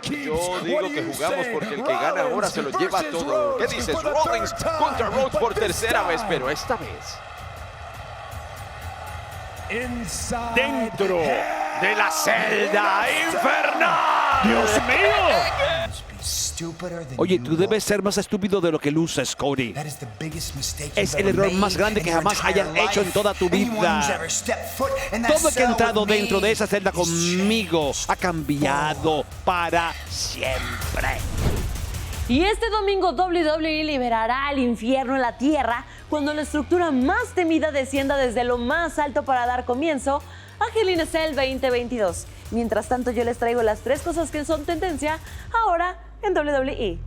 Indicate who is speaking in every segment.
Speaker 1: Yo digo que jugamos porque el que gana ahora se lo lleva todo. ¿Qué dices? Rollins contra Rhodes por tercera vez, pero esta vez
Speaker 2: dentro de la celda infernal. ¡Dios mío!
Speaker 3: Oye, tú debes ser más estúpido de lo que luces, Cody. Es el error más grande que jamás hayas hecho en toda tu vida. Todo el que ha entrado dentro de esa celda conmigo ha cambiado para siempre.
Speaker 4: Y este domingo WWE liberará al infierno en la tierra cuando la estructura más temida descienda desde lo más alto para dar comienzo a Hell in a Cell 2022. Mientras tanto, yo les traigo las 3 cosas que son tendencia ahora en WWE.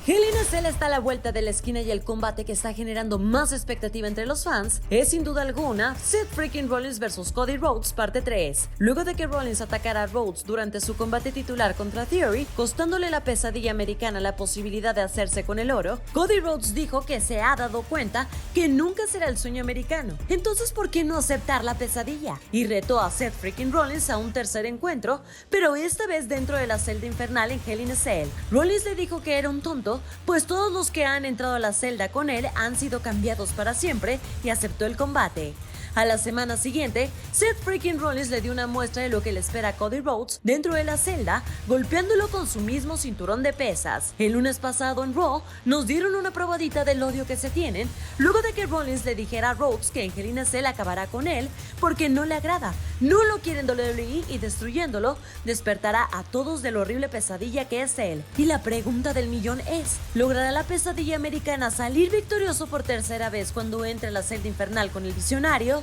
Speaker 4: Hell in a Cell está a la vuelta de la esquina y el combate que está generando más expectativa entre los fans es sin duda alguna Seth freaking Rollins vs Cody Rhodes parte 3. Luego de que Rollins atacara a Rhodes durante su combate titular contra Theory, costándole la pesadilla americana la posibilidad de hacerse con el oro, Cody Rhodes dijo que se ha dado cuenta que nunca será el sueño americano. Entonces, ¿por qué no aceptar la pesadilla? Y retó a Seth freaking Rollins a un tercer encuentro, pero esta vez dentro de la celda infernal en Hell in a Cell. Rollins le dijo que era un tonto, pues todos los que han entrado a la celda con él han sido cambiados para siempre, y aceptó el combate. A la semana siguiente, Seth freaking Rollins le dio una muestra de lo que le espera a Cody Rhodes dentro de la celda, golpeándolo con su mismo cinturón de pesas. El lunes pasado en Raw, nos dieron una probadita del odio que se tienen, luego de que Rollins le dijera a Rhodes que en Hell in a Cell acabará con él porque no le agrada, no lo quiere en WWE y destruyéndolo, despertará a todos de la horrible pesadilla que es él. Y la pregunta del millón es, ¿logrará la pesadilla americana salir victorioso por tercera vez cuando entre a la celda infernal con el visionario?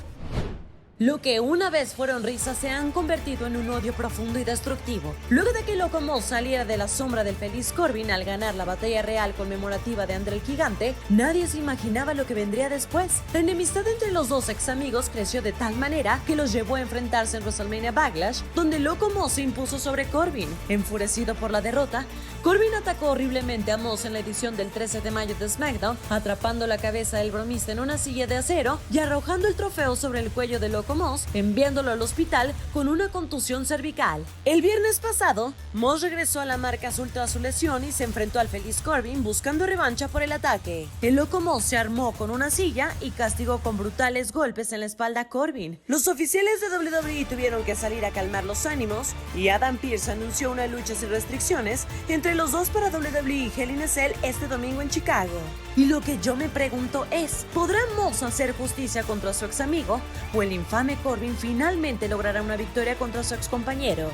Speaker 4: Lo que una vez fueron risas se han convertido en un odio profundo y destructivo. Luego de que Loco Moss saliera de la sombra del feliz Corbin al ganar la batalla real conmemorativa de Andre el Gigante, nadie se imaginaba lo que vendría después. La enemistad entre los dos ex amigos creció de tal manera que los llevó a enfrentarse en WrestleMania Backlash, donde Loco Moss se impuso sobre Corbin. Enfurecido por la derrota, Corbin atacó horriblemente a Moss en la edición del 13 de mayo de SmackDown, atrapando la cabeza del bromista en una silla de acero y arrojando el trofeo sobre el cuello de Loco Moss, enviándolo al hospital con una contusión cervical. El viernes pasado, Moss regresó a la marca azul tras su lesión y se enfrentó al feliz Corbin buscando revancha por el ataque. El Loco Moss se armó con una silla y castigó con brutales golpes en la espalda a Corbin. Los oficiales de WWE tuvieron que salir a calmar los ánimos y Adam Pearce anunció una lucha sin restricciones entre los dos para WWE Hell in a Cell este domingo en Chicago. Y lo que yo me pregunto es, ¿podrá Moss hacer justicia contra su ex amigo o el infame Corbin finalmente logrará una victoria contra su ex compañero?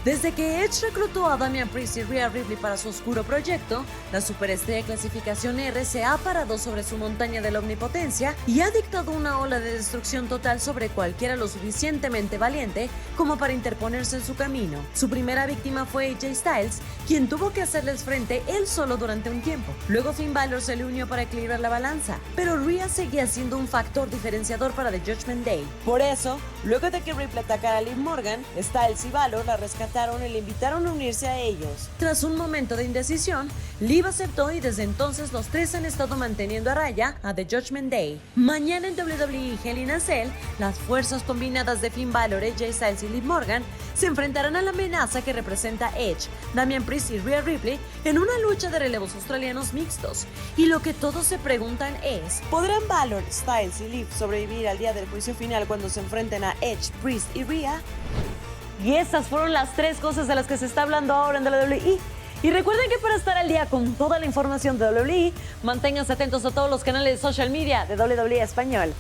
Speaker 4: Desde que Edge reclutó a Damian Priest y Rhea Ripley para su oscuro proyecto, la superestrella de clasificación R se ha parado sobre su montaña de la omnipotencia y ha dictado una ola de destrucción total sobre cualquiera lo suficientemente valiente como para interponerse en su camino. Su primera víctima fue AJ Styles, quien tuvo que hacerles frente él solo durante un tiempo. Luego Finn Balor se le unió para equilibrar la balanza, pero Rhea seguía siendo un factor diferenciador para The Judgment Day. Por eso, luego de que Ripley atacara a Liv Morgan, Styles y Balor la rescataron y le invitaron a unirse a ellos. Tras un momento de indecisión, Liv aceptó y desde entonces los tres han estado manteniendo a raya a The Judgment Day. Mañana en WWE Hell in a Cell, las fuerzas combinadas de Finn Balor, AJ Styles y Liv Morgan se enfrentarán a la amenaza que representa Edge, Damian Priest y Rhea Ripley en una lucha de relevos australianos mixtos. Y lo que todos se preguntan es, ¿podrán Balor, Styles y Liv sobrevivir al día del juicio final cuando se enfrenten a Edge, Priest y Rhea? Y estas fueron las 3 cosas de las que se está hablando ahora en WWE. Y recuerden que para estar al día con toda la información de WWE, manténganse atentos a todos los canales de social media de WWE Español.